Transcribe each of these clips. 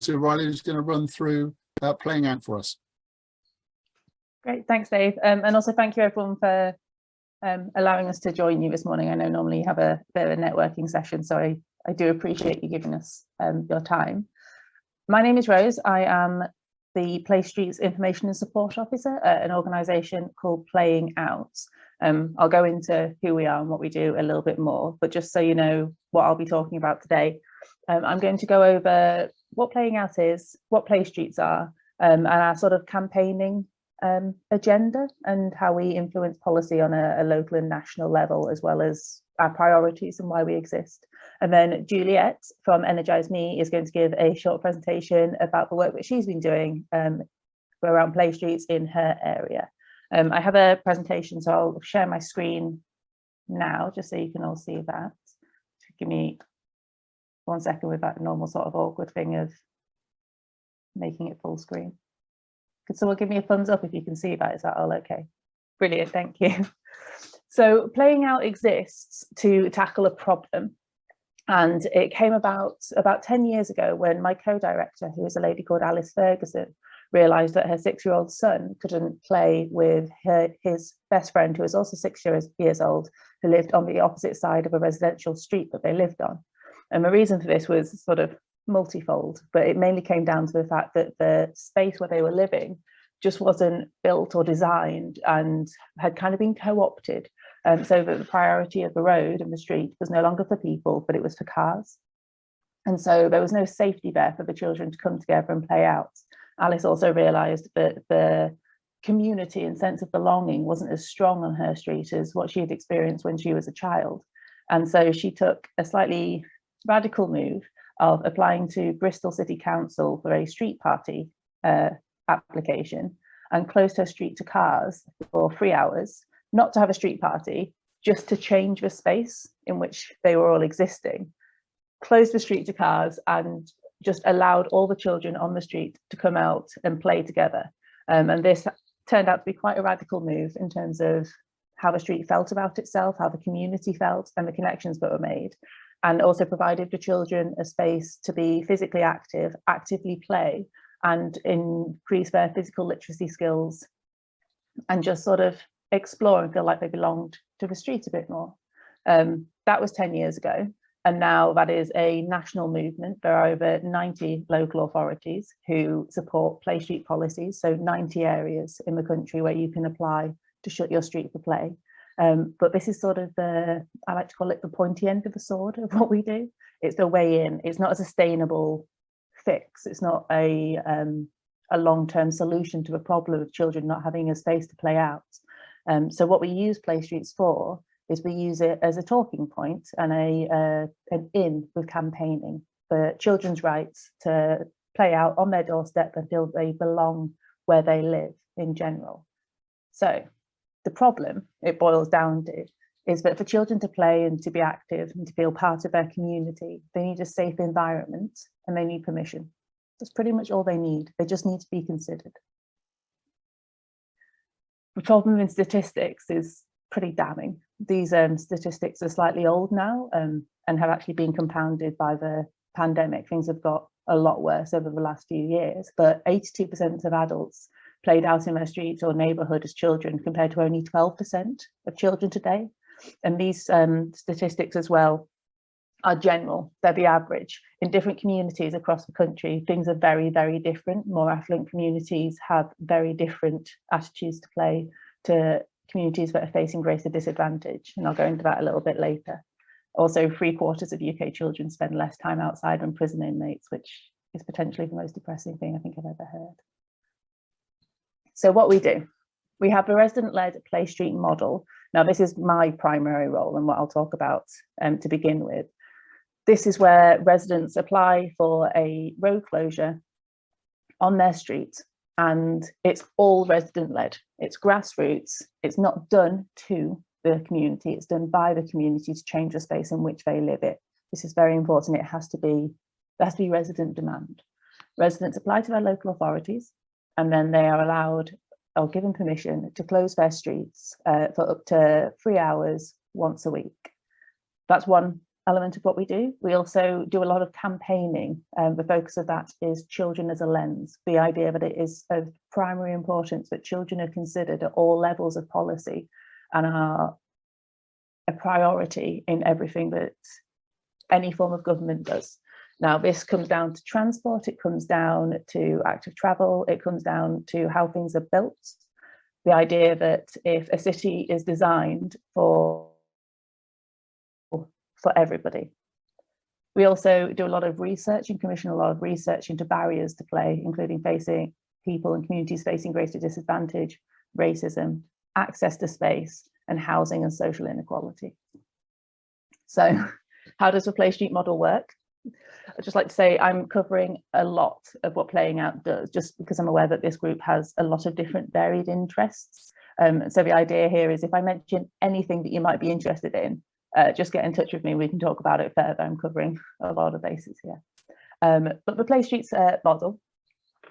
to Riley, who's going to run through playing out for us. Great, thanks, Dave. And also thank you everyone for allowing us to join you this morning. I know normally you have a bit of a networking session, so I do appreciate you giving us your time. My name is Rose. I am the Play Streets Information and Support Officer at an organisation called Playing Out. I'll go into who we are and what we do a little bit more, but just so you know what I'll be talking about today, I'm going to go over what Playing Out is, what Play Streets are, and our sort of campaigning agenda and how we influence policy on a local and national level, as well as our priorities and why we exist. And then Julliette from Energise Me is going to give a short presentation about the work that she's been doing around Play Streets in her area. I have a presentation, so I'll share my screen now just so you can all see that. Give me 1 second with that normal sort of awkward thing of making it full screen. Could someone give me a thumbs up if you can see that? Is that all okay? Brilliant, thank you. So Playing Out exists to tackle a problem, and it came about 10 years ago when my co-director, who is a lady called Alice Ferguson, realised that her 6-year-old son couldn't play with his best friend, who was also 6 years old, who lived on the opposite side of a residential street that they lived on. And the reason for this was sort of multifold, but it mainly came down to the fact that the space where they were living just wasn't built or designed and had kind of been co-opted, so that the priority of the road and the street was no longer for people, but it was for cars. And so there was no safety there for the children to come together and play out. Alice also realised that the community and sense of belonging wasn't as strong on her street as what she had experienced when she was a child. And so she took a slightly radical move of applying to Bristol City Council for a street party application, and closed her street to cars for 3 hours, not to have a street party, just to change the space in which they were all existing, closed the street to cars and just allowed all the children on the street to come out and play together. And this turned out to be quite a radical move in terms of how the street felt about itself, how the community felt, and the connections that were made, and also provided the children a space to be physically active, actively play, and increase their physical literacy skills, and just sort of explore and feel like they belonged to the street a bit more. That was 10 years ago, and now that is a national movement. There are over 90 local authorities who support Play Street policies, so 90 areas in the country where you can apply to shut your street for play. But this is sort of I like to call it the pointy end of the sword of what we do. It's the way in. It's not a sustainable fix. It's not a long-term solution to the problem of children not having a space to play out. So what we use Play Streets for is we use it as a talking point and an in with campaigning for children's rights to play out on their doorstep and feel they belong where they live in general. So the problem it boils down to is that for children to play and to be active and to feel part of their community, they need a safe environment and they need permission. That's pretty much all they need. They just need to be considered. The problem in statistics is pretty damning. These statistics are slightly old now and have actually been compounded by the pandemic. Things have got a lot worse over the last few years, but 82% of adults played out in their streets or neighbourhood as children, compared to only 12% of children today. And these statistics as well are general, they're the average. In different communities across the country, things are very, very different. More affluent communities have very different attitudes to play to communities that are facing greater disadvantage. And I'll go into that a little bit later. Also, 3/4 of UK children spend less time outside than prison inmates, which is potentially the most depressing thing I think I've ever heard. So what we do, we have a resident-led Play Street model. Now, this is my primary role and what I'll talk about to begin with. This is where residents apply for a road closure on their street, and it's all resident-led. It's grassroots. It's not done to the community. It's done by the community to change the space in which they live it. This is very important. It has to be resident demand. Residents apply to their local authorities, and then they are allowed or given permission to close their streets for up to 3 hours once a week. That's one element of what we do. We also do a lot of campaigning. The focus of that is children as a lens, the idea that it is of primary importance that children are considered at all levels of policy and are a priority in everything that any form of government does. Now, this comes down to transport, it comes down to active travel, it comes down to how things are built. The idea that if a city is designed for everybody. We also do a lot of research and commission a lot of research into barriers to play, including facing people and communities facing greater disadvantage, racism, access to space, and housing and social inequality. So how does the Play Street model work? I'd just like to say I'm covering a lot of what Playing Out does, just because I'm aware that this group has a lot of different varied interests. So the idea here is if I mention anything that you might be interested in, just get in touch with me, we can talk about it further. I'm covering a lot of bases here. But the Play Streets model,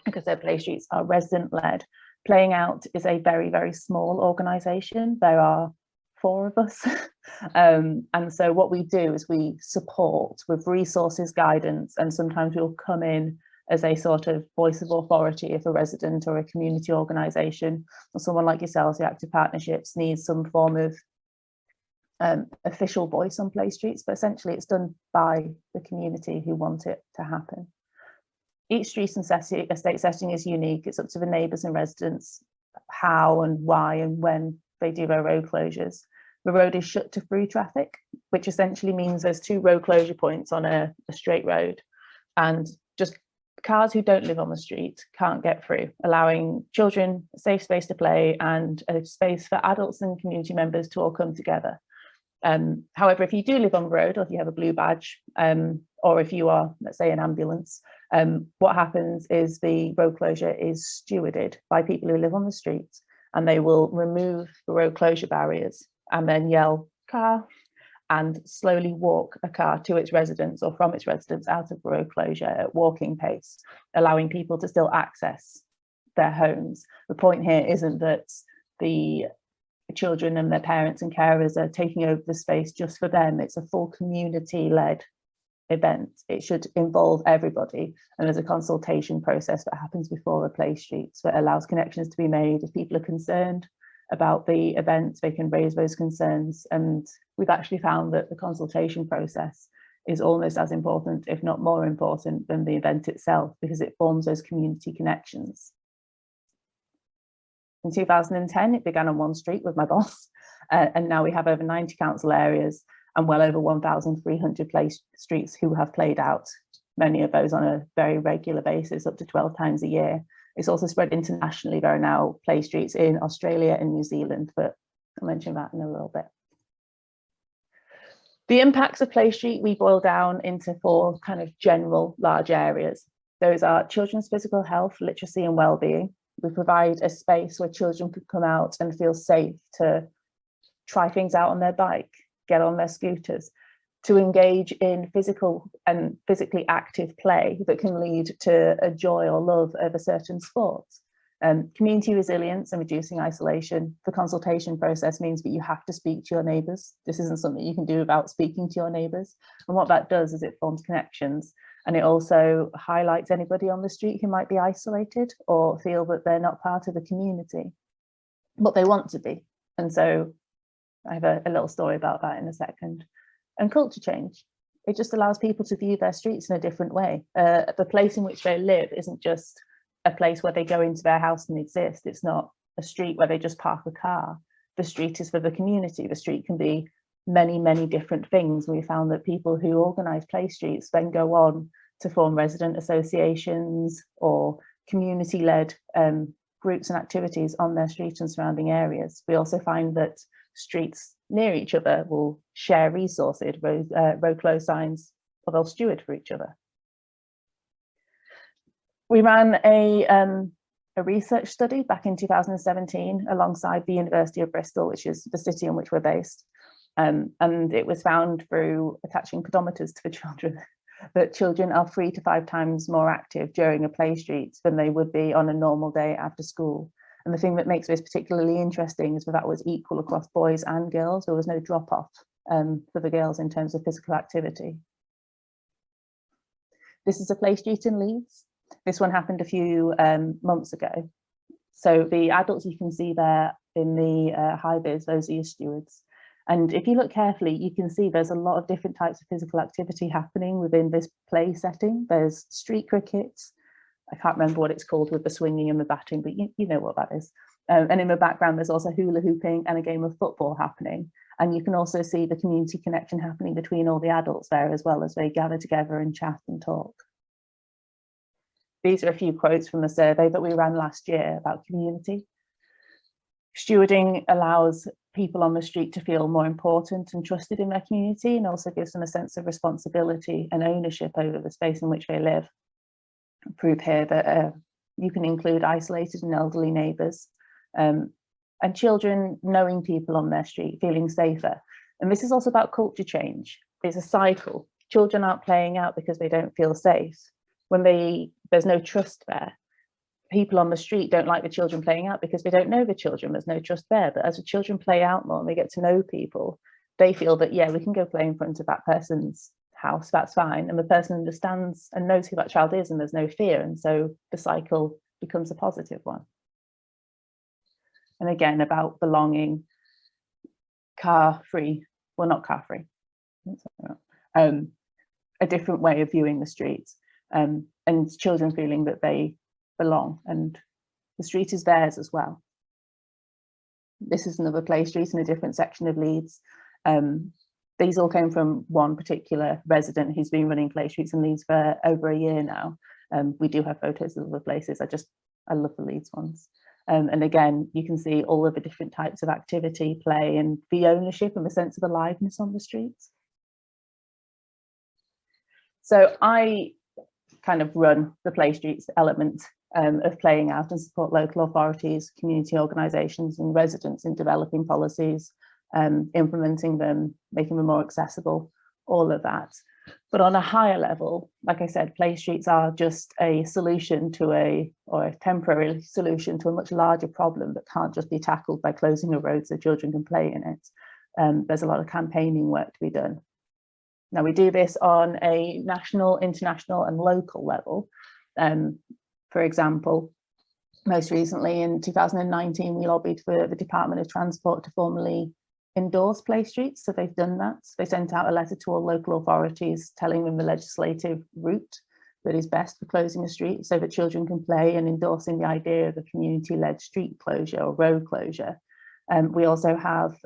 like I said, Play Streets are resident-led. Playing Out is a very, very small organisation. There are 4 of us. And so what we do is we support with resources, guidance, and sometimes we'll come in as a sort of voice of authority if a resident or a community organisation or someone like yourselves, the Active Partnerships, needs some form of official voice on Play Streets, but essentially it's done by the community who want it to happen. Each street and estate setting is unique. It's up to the neighbours and residents how and why and when they do their road closures. The road is shut to through traffic, which essentially means there's 2 road closure points on a straight road, and just cars who don't live on the street can't get through, allowing children a safe space to play and a space for adults and community members to all come together. However, if you do live on the road, or if you have a blue badge, or if you are, let's say, an ambulance, what happens is the road closure is stewarded by people who live on the street, and they will remove the road closure barriers and then yell car and slowly walk a car to its residence or from its residence out of the road closure at walking pace, allowing people to still access their homes. The point here isn't that the children and their parents and carers are taking over the space just for them. It's a full community-led event. It should involve everybody, and there's a consultation process that happens before a Play Street, so it allows connections to be made. If people are concerned about the event, they can raise those concerns, and we've actually found that the consultation process is almost as important, if not more important, than the event itself, because it forms those community connections. In 2010, it began on one street with my boss, and now we have over 90 council areas and well over 1,300 Play Streets who have played out, many of those on a very regular basis, up to 12 times a year. It's also spread internationally. There are now Play Streets in Australia and New Zealand, but I'll mention that in a little bit. The impacts of Play Street we boil down into 4 kind of general large areas. Those are children's physical health, literacy and well-being. We provide a space where children could come out and feel safe to try things out on their bike, get on their scooters, to engage in physical and physically active play that can lead to a joy or love of a certain sport. Community resilience and reducing isolation. The consultation process means that you have to speak to your neighbours. This isn't something you can do without speaking to your neighbours. And what that does is it forms connections, and it also highlights anybody on the street who might be isolated or feel that they're not part of the community, but they want to be. And so I have a little story about that in a second. And culture change. It just allows people to view their streets in a different way. The place in which they live isn't just a place where they go into their house and exist. It's not a street where they just park a car. The street is for the community. The street can be many, many different things. We found that people who organise Play Streets then go on to form resident associations or community-led groups and activities on their street and surrounding areas. We also find that streets near each other will share resources, road close signs, or they'll steward for each other. We ran a research study back in 2017 alongside the University of Bristol, which is the city in which we're based. And it was found through attaching pedometers to the children that children are 3 to 5 times more active during a Play Street than they would be on a normal day after school. And the thing that makes this particularly interesting is that was equal across boys and girls. There was no drop off for the girls in terms of physical activity. This is a play street in Leeds. This one happened a few months ago. So the adults you can see there in the high vis, those are your stewards. And if you look carefully, you can see there's a lot of different types of physical activity happening within this play setting. There's street cricket. I can't remember what it's called with the swinging and the batting, but you know what that is. And in the background, there's also hula hooping and a game of football happening. And you can also see the community connection happening between all the adults there as well, as they gather together and chat and talk. These are a few quotes from the survey that we ran last year about community. Stewarding allows people on the street to feel more important and trusted in their community, and also gives them a sense of responsibility and ownership over the space in which they live. Prove here that you can include isolated and elderly neighbours, and children knowing people on their street, feeling safer. And this is also about culture change. It's a cycle. Children aren't playing out because they don't feel safe. When there's no trust there. People on the street don't like the children playing out because they don't know the children, there's no trust there. But as the children play out more and they get to know people, they feel that, yeah, we can go play in front of that person's house, that's fine. And the person understands and knows who that child is, and there's no fear. And so the cycle becomes a positive one. And again, about belonging, car-free, well, not car-free, a different way of viewing the streets, and children feeling that they belong and the street is theirs as well. This is another play street in a different section of Leeds. These all came from one particular resident who's been running play streets in Leeds for over a year now. We do have photos of other places. I love the Leeds ones. And again, you can see all of the different types of activity, play, and the ownership and the sense of aliveness on the streets. So I kind of run the play streets element of playing out and support local authorities, community organisations and residents in developing policies, implementing them, making them more accessible, all of that. But on a higher level, like I said, play streets are just a solution to or a temporary solution to a much larger problem that can't just be tackled by closing a road so children can play in it. There's a lot of campaigning work to be done. Now, we do this on a national, international and local level. For example, most recently in 2019, we lobbied for the Department of Transport to formally endorse play streets. So they've done that. They sent out a letter to all local authorities telling them the legislative route that is best for closing a street so that children can play, and endorsing the idea of a community-led street closure or road closure. We also have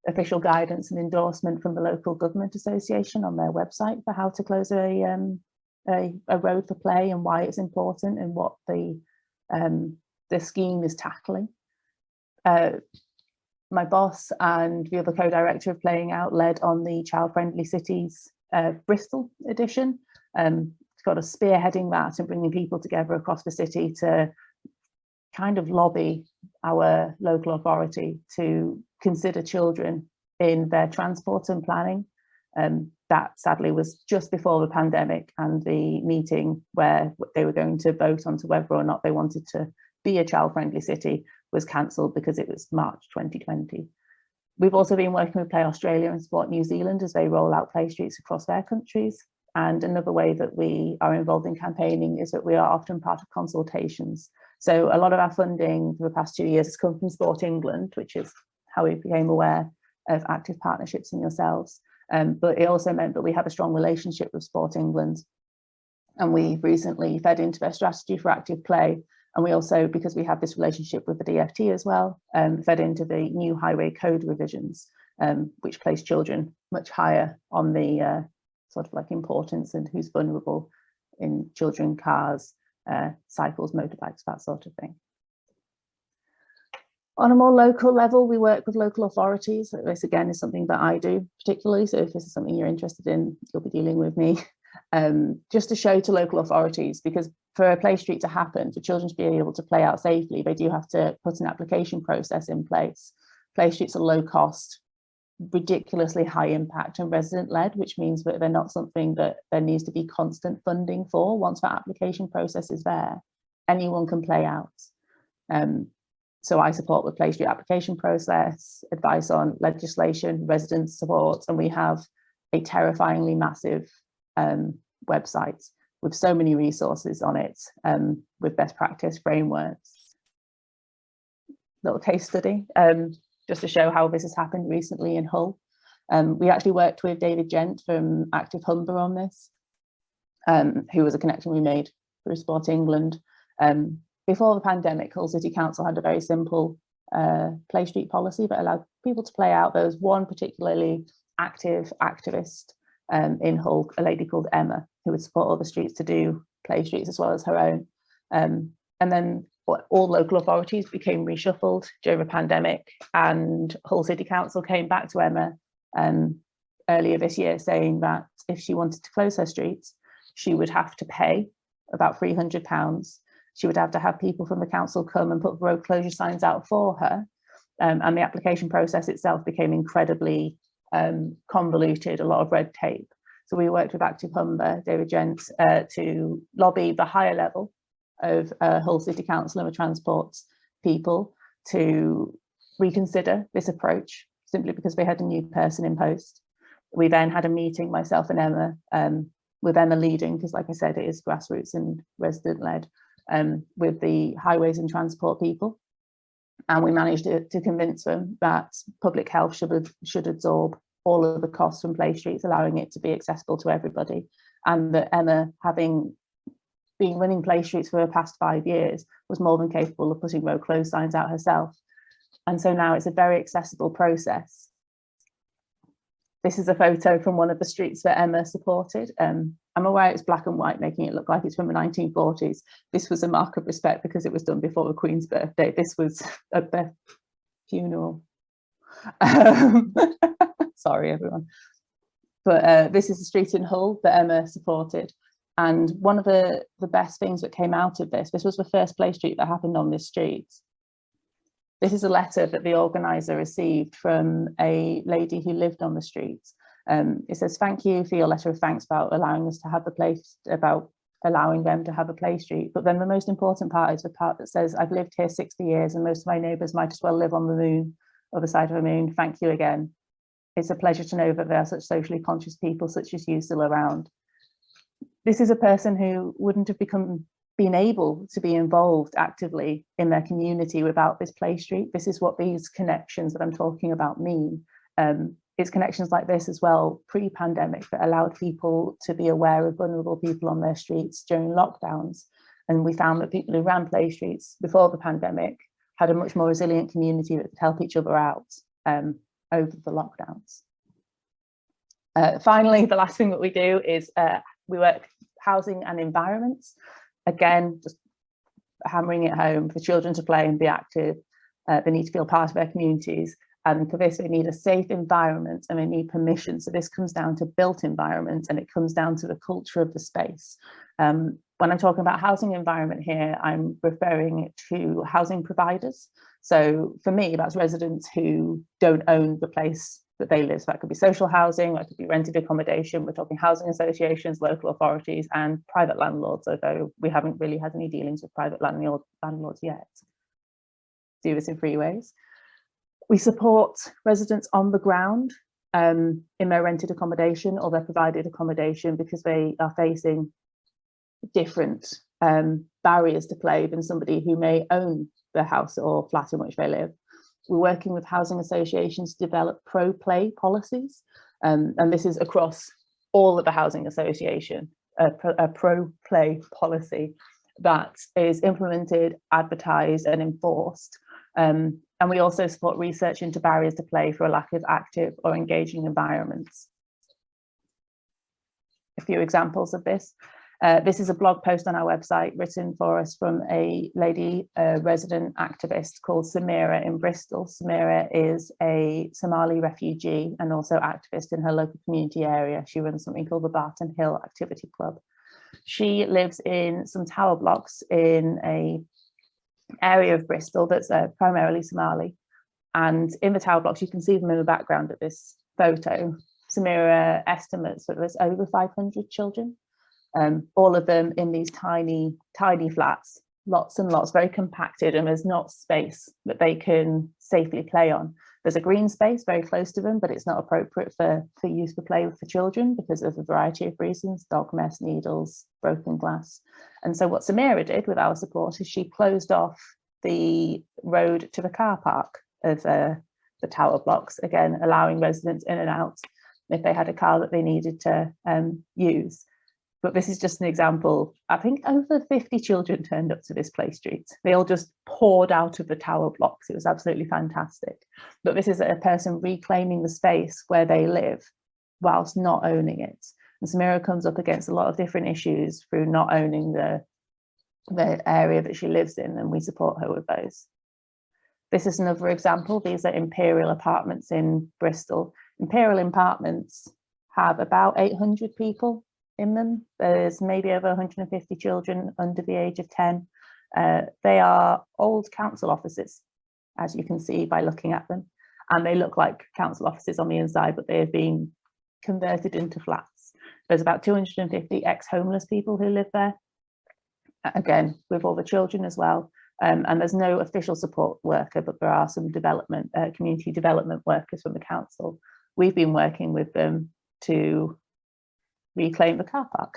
official guidance and endorsement from the local government association on their website for how to close a road for play and why it's important and what the scheme is tackling. My boss and the other co-director of Playing Out led on the Child Friendly Cities Bristol edition. Got us spearheading that and bringing people together across the city to kind of lobby our local authority to consider children in their transport and planning. That sadly was just before the pandemic, and the meeting where they were going to vote on to whether or not they wanted to be a child-friendly city was cancelled because it was March 2020. We've also been working with Play Australia and Sport New Zealand as they roll out play streets across their countries. And another way that we are involved in campaigning is that we are often part of consultations. So a lot of our funding for the past 2 years has come from Sport England, which is how we became aware of active partnerships in yourselves. But it also meant that we have a strong relationship with Sport England. And we recently fed into their strategy for active play. And we also, because we have this relationship with the DFT as well, fed into the new highway code revisions, which place children much higher on the sort of like importance and who's vulnerable in children, cars, cycles, motorbikes, that sort of thing. On a more local level, we work with local authorities. This again is something that I do particularly. So if this is something you're interested in, you'll be dealing with me. Just to show to local authorities, because for a play street to happen, for children to be able to play out safely, they do have to put an application process in place. Play streets are low cost, ridiculously high impact and resident led, which means that they're not something that there needs to be constant funding for. Once that application process is there, anyone can play out. So I support the Play Street application process, advice on legislation, resident support, and we have a terrifyingly massive website with so many resources on it, with best practice frameworks. Little case study, just to show how this has happened recently in Hull. We actually worked with David Gent from Active Humber on this, who was a connection we made through Sport England. Before the pandemic, Hull City Council had a very simple Play Street policy that allowed people to play out. There was one particularly active activist in Hull, a lady called Emma, who would support other streets to do Play Streets as well as her own. And then all local authorities became reshuffled during the pandemic, and Hull City Council came back to Emma earlier this year saying that if she wanted to close her streets, she would have to pay about £300. She would have to have people from the council come and put road closure signs out for her. And the application process itself became incredibly convoluted, a lot of red tape. So we worked with Active Humber, David Gent, to lobby the higher level of Hull City Council and the transport people to reconsider this approach, simply because they had a new person in post. We then had a meeting, myself and Emma, with Emma leading, because like I said, it is grassroots and resident led, with the highways and transport people. And we managed to convince them that public health should absorb all of the costs from Play Streets, allowing it to be accessible to everybody. And that Emma, having been running Play Streets for the past 5 years, was more than capable of putting road closed signs out herself. And so now it's a very accessible process. This is a photo from one of the streets that Emma supported. I'm aware it's black and white, making it look like it's from the 1940s. This was a mark of respect because it was done before the Queen's birthday. This was at the funeral. Sorry, everyone. But this is the street in Hull that Emma supported. And one of the best things that came out of this was the first Play Street that happened on this street. This is a letter that the organiser received from a lady who lived on the street. It says, "Thank you for your letter of thanks about allowing us to have the place, about allowing them to have a Play Street." But then the most important part is the part that says, "I've lived here 60 years and most of my neighbours might as well live on the moon, other side of the moon. Thank you again. It's a pleasure to know that there are such socially conscious people such as you still around." This is a person who wouldn't have been able to be involved actively in their community without this Play Street. This is what these connections that I'm talking about mean. It's connections like this as well, pre-pandemic, that allowed people to be aware of vulnerable people on their streets during lockdowns. And we found that people who ran Play Streets before the pandemic had a much more resilient community that could help each other out over the lockdowns. Finally, the last thing that we do is we work housing and environments. Again, just hammering it home, for children to play and be active, they need to feel part of their communities. And for this, they need a safe environment and they need permission. So this comes down to built environment and it comes down to the culture of the space. When I'm talking about housing environment here, I'm referring to housing providers. So for me, that's residents who don't own the place that they live. So that could be social housing, that could be rented accommodation. We're talking housing associations, local authorities and private landlords, although we haven't really had any dealings with private landlords yet. Do this in 3 ways. We support residents on the ground in their rented accommodation or their provided accommodation because they are facing different barriers to play than somebody who may own the house or flat in which they live. We're working with housing associations to develop pro-play policies, and this is across all of the housing association, a pro-play policy that is implemented, advertised and enforced. And we also support research into barriers to play for a lack of active or engaging environments. A few examples of this. This is a blog post on our website written for us from a lady, a resident activist called Samira in Bristol. Samira is a Somali refugee and also activist in her local community area. She runs something called the Barton Hill Activity Club. She lives in some tower blocks in a area of Bristol that's primarily Somali. And in the tower blocks, you can see them in the background of this photo. Samira estimates that there's over 500 children. All of them in these tiny flats lots and lots, very compacted, and there's not space that they can safely play on. There's a green space very close to them, but it's not appropriate for use for play for children because of a variety of reasons: dog mess, needles, broken glass. And so what Samira did with our support is she closed off the road to the car park of the tower blocks, again allowing residents in and out if they had a car that they needed to use. But this is just an example. I think over 50 children turned up to this play street. They all just poured out of the tower blocks. It was absolutely fantastic. But this is a person reclaiming the space where they live whilst not owning it. And Samira comes up against a lot of different issues through not owning the area that she lives in, and we support her with those. This is another example. These are Imperial apartments in Bristol. Imperial apartments have about 800 people in them. There's maybe over 150 children under the age of 10. They are old council offices, as you can see by looking at them. And they look like council offices on the inside, but they have been converted into flats. There's about 250 ex-homeless people who live there, again, with all the children as well. And there's no official support worker, but there are some development, community development workers from the council. We've been working with them to reclaim the car park.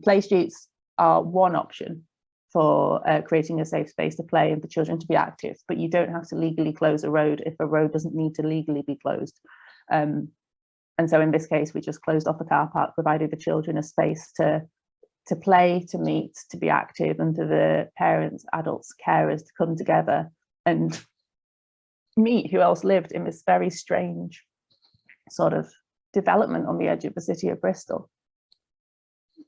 Play streets are one option for creating a safe space to play and for children to be active, but you don't have to legally close a road if a road doesn't need to legally be closed. And so in this case, we just closed off the car park, provided the children a space to play, to meet, to be active, and for the parents, adults, carers to come together and meet who else lived in this very strange sort of development on the edge of the city of Bristol.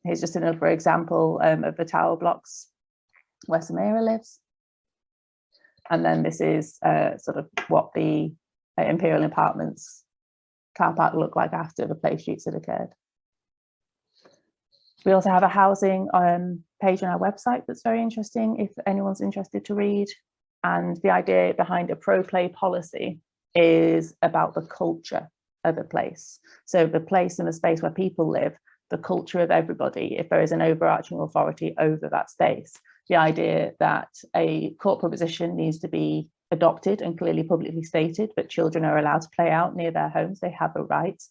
Here's just another example of the tower blocks where Samira lives. And then this is sort of what the Imperial Apartments car park looked like after the play streets had occurred. We also have a housing page on our website that's very interesting if anyone's interested to read. And the idea behind a pro-play policy is about the culture of a place. So the place and the space where people live, the culture of everybody, if there is an overarching authority over that space. The idea that a court proposition needs to be adopted and clearly publicly stated that children are allowed to play out near their homes, they have a right.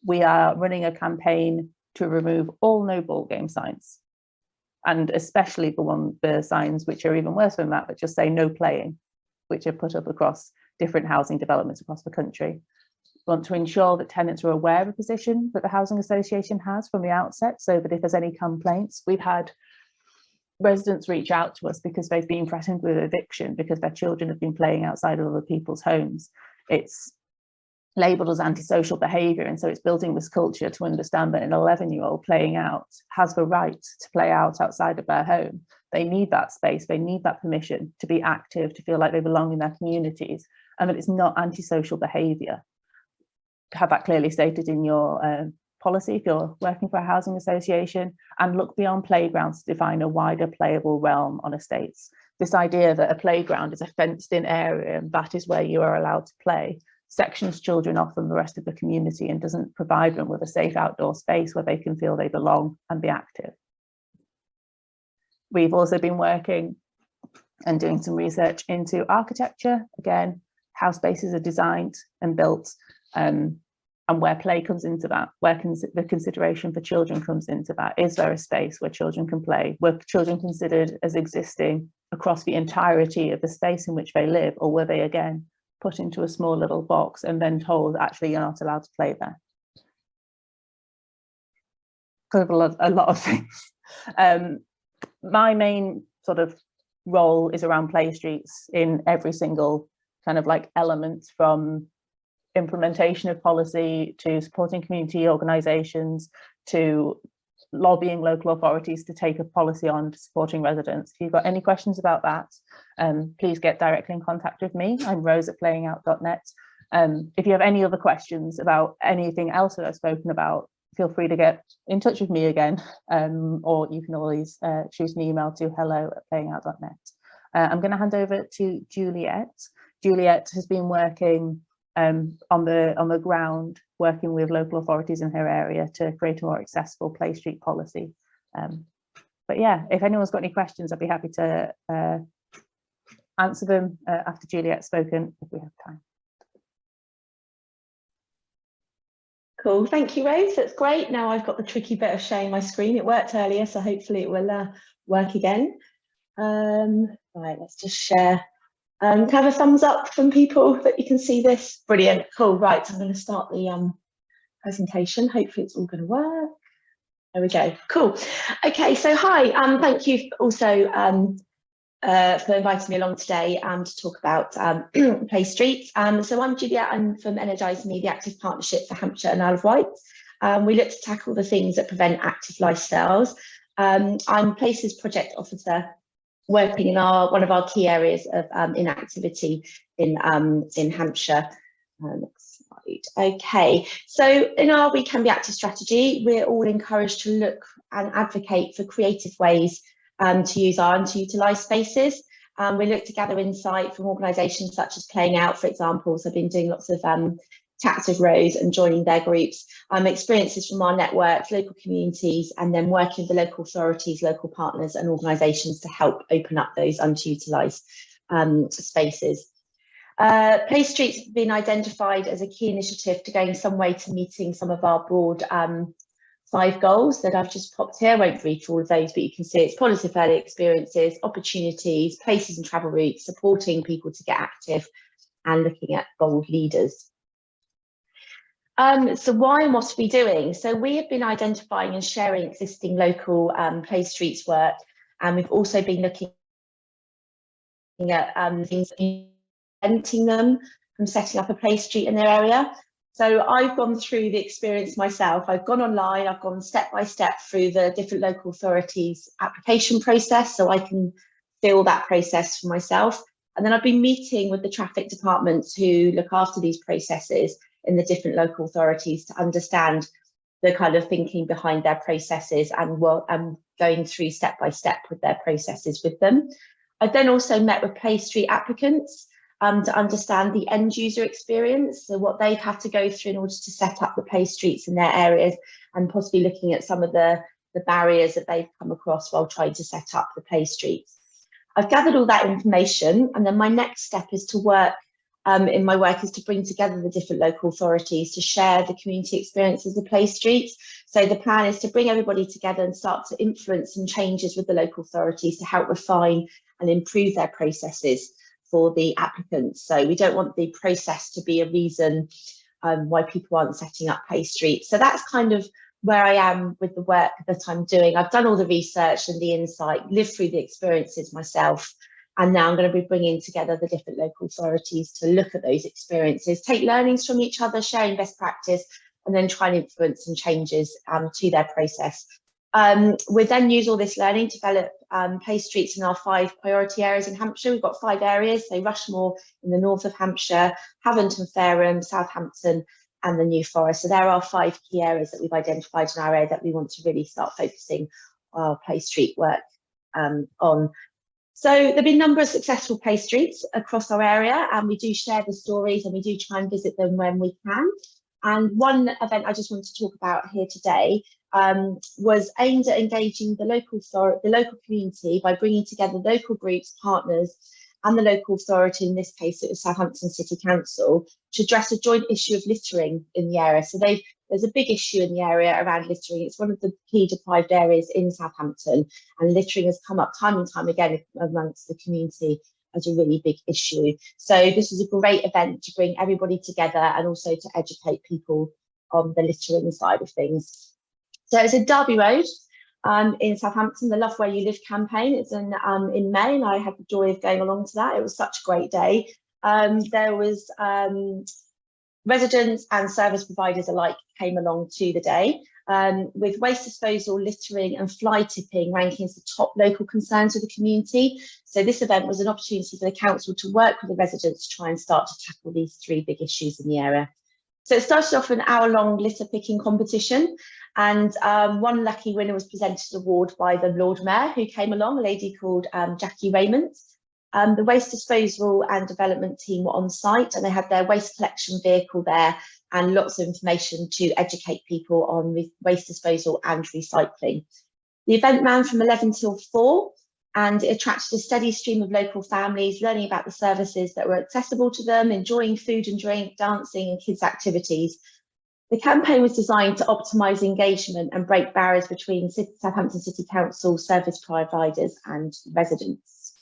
We are running a campaign to remove all no ball game signs, and especially the signs which are even worse than that, that just say no playing, which are put up across different housing developments across the country. We want to ensure that tenants are aware of the position that the housing association has from the outset, so that if there's any complaints, we've had residents reach out to us because they've been threatened with eviction because their children have been playing outside of other people's homes. It's labelled as antisocial behaviour, and so it's building this culture to understand that an 11-year-old playing out has the right to play out outside of their home. They need that space, they need that permission to be active, to feel like they belong in their communities, and that it's not antisocial behaviour. Have that clearly stated in your policy if you're working for a housing association, and look beyond playgrounds to define a wider playable realm on estates. This idea that a playground is a fenced in area and that is where you are allowed to play sections children off from the rest of the community and doesn't provide them with a safe outdoor space where they can feel they belong and be active. We've also been working and doing some research into architecture, again, how spaces are designed and built, and where play comes into that, where the consideration for children comes into that. Is there a space where children can play? Were children considered as existing across the entirety of the space in which they live, or were they again put into a small little box and then told actually you're not allowed to play there? Cover a lot of things. My main sort of role is around play streets in every single kind of like element, from implementation of policy to supporting community organisations to lobbying local authorities to take a policy on to supporting residents. If you've got any questions about that, please get directly in contact with me. I'm rose@playingout.net. If you have any other questions about anything else that I've spoken about, feel free to get in touch with me again, or you can always shoot an email to hello@playingout.net. I'm going to hand over to Julliette. Julliette has been working on the ground, working with local authorities in her area to create a more accessible play street policy. But But yeah, if anyone's got any questions, I'd be happy to answer them after Julliette's spoken, if we have time. Cool, thank you, Rose. That's great. Now I've got the tricky bit of showing my screen. It worked earlier, so hopefully it will work again. Right, let's just share. Can I have a thumbs up from people that you can see this? Brilliant, cool. Right, so I'm going to start the presentation. Hopefully it's all going to work. There we go, cool. Okay, so hi, thank you also for inviting me along today to talk about Play Streets. So I'm Julliette, I'm from Energise Me, the active partnership for Hampshire and Isle of Wight. We look to tackle the things that prevent active lifestyles. I'm Places Project Officer, working in one of our key areas of inactivity in Hampshire. Next slide. Okay, so in our We Can Be Active strategy, we're all encouraged to look and advocate for creative ways to use and to utilise spaces. We look to gather insight from organisations such as Playing Out, for example. So I've been doing lots of chats with Rose and joining their groups, experiences from our networks, local communities, and then working with the local authorities, local partners and organisations to help open up those underutilised spaces. Play Streets have been identified as a key initiative to going some way to meeting some of our broad 5 goals that I've just popped here. I won't read through all of those, but you can see it's positive early experiences, opportunities, places and travel routes, supporting people to get active, and looking at bold leaders. So why and what are we doing? So we have been identifying and sharing existing local Play Streets work, and we've also been looking at things, preventing them from setting up a Play Street in their area. So I've gone through the experience myself. I've gone online, I've gone step by step through the different local authorities application process, so I can feel that process for myself. And then I've been meeting with the traffic departments who look after these processes in the different local authorities to understand the kind of thinking behind their processes, and going through step by step with their processes with them. I've then also met with Play Street applicants to understand the end user experience, so what they've had to go through in order to set up the Play Streets in their areas, and possibly looking at some of the barriers that they've come across while trying to set up the Play Streets. I've gathered all that information, and then my next step is to work in my work is to bring together the different local authorities to share the community experiences of Play Streets. So the plan is to bring everybody together and start to influence some changes with the local authorities to help refine and improve their processes for the applicants. So we don't want the process to be a reason why people aren't setting up Play Streets. So that's kind of where I am with the work that I'm doing. I've done all the research and the insight, lived through the experiences myself, and now I'm going to be bringing together the different local authorities to look at those experiences, take learnings from each other, sharing best practice, and then try and influence some changes to their process. We'll then use all this learning to develop Play Streets in our 5 priority areas in Hampshire. We've got 5 areas, so Rushmore in the north of Hampshire, Havant, Fareham, Southampton, and the New Forest. So there are 5 key areas that we've identified in our area that we want to really start focusing our Play Street work on. So there have been a number of successful Play Streets across our area, and we do share the stories and we do try and visit them when we can. And one event I just wanted to talk about here today was aimed at engaging the local community by bringing together local groups, partners, and the local authority, in this case it was Southampton City Council, to address a joint issue of littering in the area. So there's a big issue in the area around littering. It's one of the key deprived areas in Southampton, and littering has come up time and time again amongst the community as a really big issue. So this is a great event to bring everybody together and also to educate people on the littering side of things. So it's a Derby Road in Southampton, the Love Where You Live campaign. It's in May, and I had the joy of going along to that. It was such a great day. There was residents and service providers alike came along to the day, with waste disposal, littering and fly tipping ranking as the top local concerns of the community. So this event was an opportunity for the council to work with the residents to try and start to tackle these 3 big issues in the area. So it started off an hour-long litter picking competition, and one lucky winner was presented an award by the Lord Mayor, who came along, a lady called Jackie Raymond. The waste disposal and development team were on site, and they had their waste collection vehicle there and lots of information to educate people on waste disposal and recycling. The event ran from 11 till 4, and it attracted a steady stream of local families learning about the services that were accessible to them, enjoying food and drink, dancing and kids' activities. The campaign was designed to optimise engagement and break barriers between Southampton City Council service providers and residents.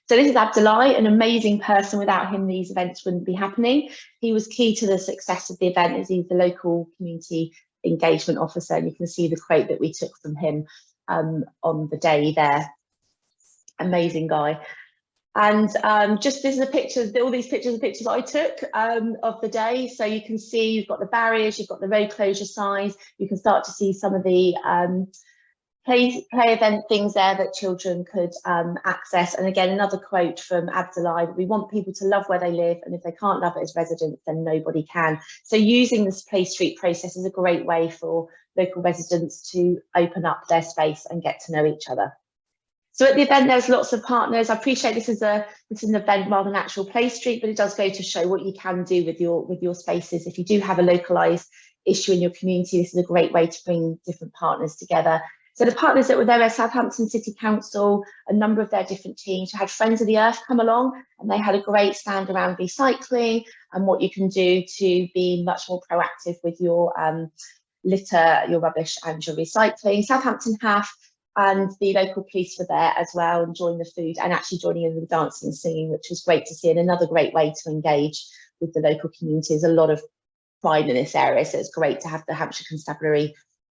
So this is Abdullah, an amazing person. Without him, these events wouldn't be happening. He was key to the success of the event, as he's the local community engagement officer. And you can see the quote that we took from him on the day there. Amazing guy. And just this is a picture, all these pictures are pictures I took of the day. So you can see you've got the barriers, you've got the road closure signs, you can start to see some of the play event things there that children could access. And again, another quote from Abdullah: we want people to love where they live, and if they can't love it as residents, then nobody can. So using this play street process is a great way for local residents to open up their space and get to know each other. So at the event, there's lots of partners. I appreciate this is an event rather than an actual play street, but it does go to show what you can do with your spaces. If you do have a localised issue in your community, this is a great way to bring different partners together. So the partners that were there are Southampton City Council, a number of their different teams. We had Friends of the Earth come along, and they had a great stand around recycling and what you can do to be much more proactive with your litter, your rubbish and your recycling. Southampton Half and the local police were there as well, enjoying the food and actually joining in with the dancing and singing, which was great to see, and another great way to engage with the local community. There's a lot of pride in this area, so it's great to have the Hampshire Constabulary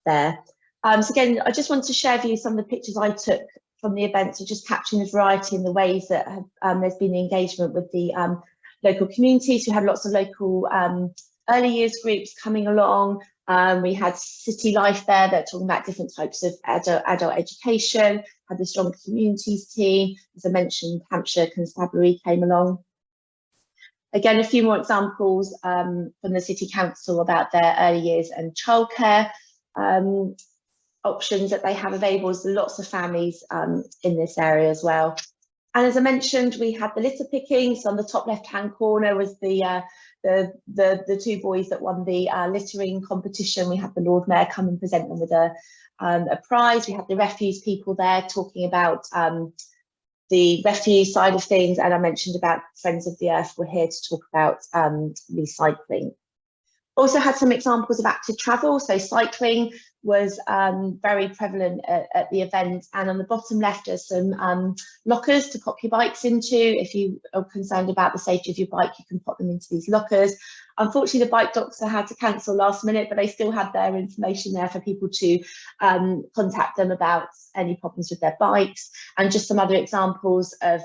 there. So again, I just wanted to share with you some of the pictures I took from the event, so just capturing the variety and the ways that there's been engagement with the local communities. We had lots of local early years groups coming along. We had City Life there that talking about different types of adult education, had the Strong Communities team. As I mentioned, Hampshire Constabulary came along. Again, a few more examples from the City Council about their early years and childcare options that they have available. There's lots of families in this area as well. And as I mentioned, we had the litter picking. So on the top left-hand corner was the two boys that won the littering competition. We had the Lord Mayor come and present them with a prize. We had the refuse people there talking about the refuse side of things, and I mentioned about Friends of the Earth were here to talk about recycling. Also had some examples of active travel. So cycling was very prevalent at the event, and on the bottom left are some lockers to pop your bikes into. If you are concerned about the safety of your bike, you can pop them into these lockers. Unfortunately, the bike doctor had to cancel last minute, but they still had their information there for people to contact them about any problems with their bikes. And just some other examples of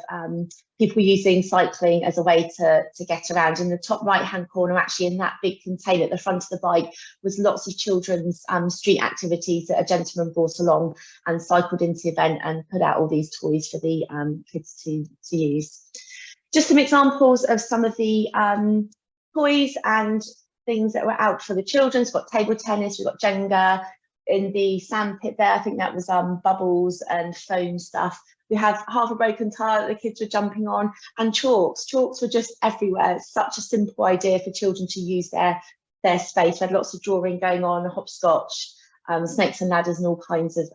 people using cycling as a way to get around. In the top right-hand corner, actually in that big container at the front of the bike, was lots of children's street activities that a gentleman brought along and cycled into the event and put out all these toys for the kids to use. Just some examples of some of the toys and things that were out for the children. So we've got table tennis, we've got Jenga. In the sand pit there, I think that was bubbles and foam stuff. We have half a broken tire that the kids were jumping on, and chalks. Chalks were just everywhere. It's such a simple idea for children to use their space. We had lots of drawing going on, hopscotch, snakes and ladders and all kinds of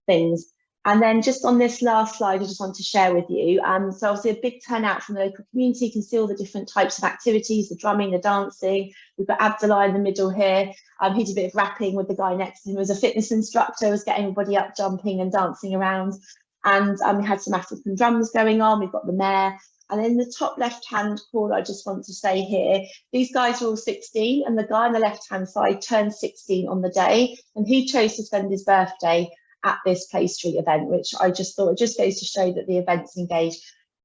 things. And then just on this last slide, I just want to share with you. So obviously a big turnout from the local community. You can see all the different types of activities, the drumming, the dancing. We've got Abdullah in the middle here. He did a bit of rapping with the guy next to him, who was a fitness instructor, was getting everybody up, jumping and dancing around. And we had some African drums going on. We've got the mayor. And in the top left-hand corner, I just want to say here, these guys are all 16, and the guy on the left-hand side turned 16 on the day, and he chose to spend his birthday at this Play Street event, which I just thought it just goes to show that the events engage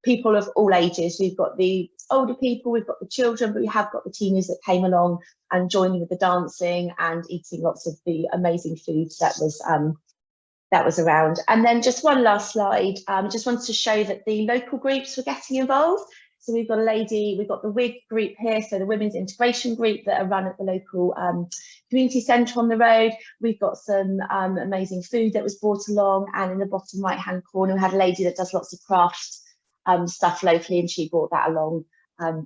people of all ages. We've got the older people, we've got the children, but we have got the teenagers that came along and joining with the dancing and eating lots of the amazing food that was around. And then just one last slide, just wanted to show that the local groups were getting involved. So we've got a lady, we've got the WIG group here, so the Women's Integration Group that are run at the local community centre on the road. We've got some amazing food that was brought along, and in the bottom right-hand corner, we had a lady that does lots of craft stuff locally, and she brought that along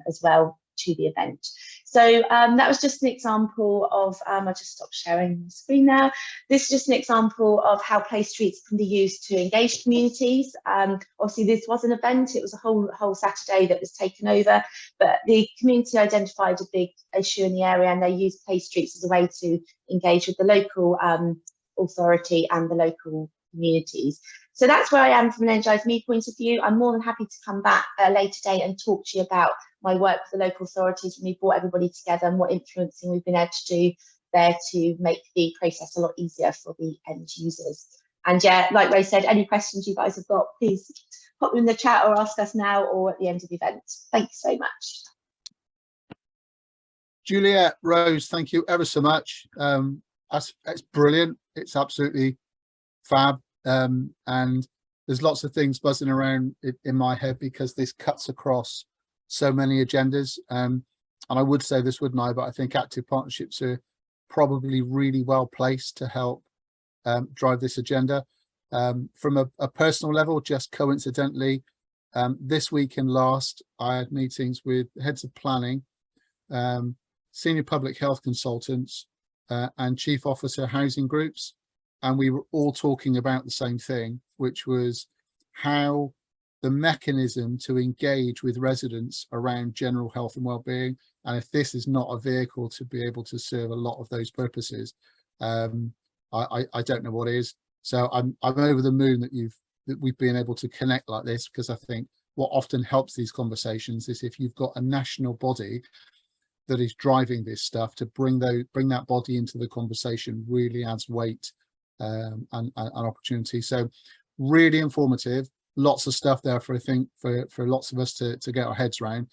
as well to the event. So that was just an example of, I'll just stop sharing the screen now. This is just an example of how play streets can be used to engage communities. Obviously this was an event, it was a whole Saturday that was taken over, but the community identified a big issue in the area and they used play streets as a way to engage with the local authority and the local communities. So that's where I am from an Energise Me point of view. I'm more than happy to come back at a later date and talk to you about my work with the local authorities when we brought everybody together and what influencing we've been able to do there to make the process a lot easier for the end users. And yeah, like Ray said, any questions you guys have got, please pop them in the chat or ask us now or at the end of the event. Thank you so much. Juliette, Rose, thank you ever so much. It's brilliant. It's absolutely fab. And there's lots of things buzzing around in my head because this cuts across so many agendas. And I would say this, wouldn't I? But I think active partnerships are probably really well placed to help drive this agenda. From a personal level, just coincidentally, this week and last, I had meetings with heads of planning, senior public health consultants, and chief officer housing groups. And we were all talking about the same thing, which was how the mechanism to engage with residents around general health and well-being, and if this is not a vehicle to be able to serve a lot of those purposes, I don't know what is. So I'm over the moon that we've been able to connect like this, because I think what often helps these conversations is if you've got a national body that is driving this stuff, to bring that body into the conversation really adds weight and opportunity. So really informative, lots of stuff there for, I think, for lots of us to get our heads around.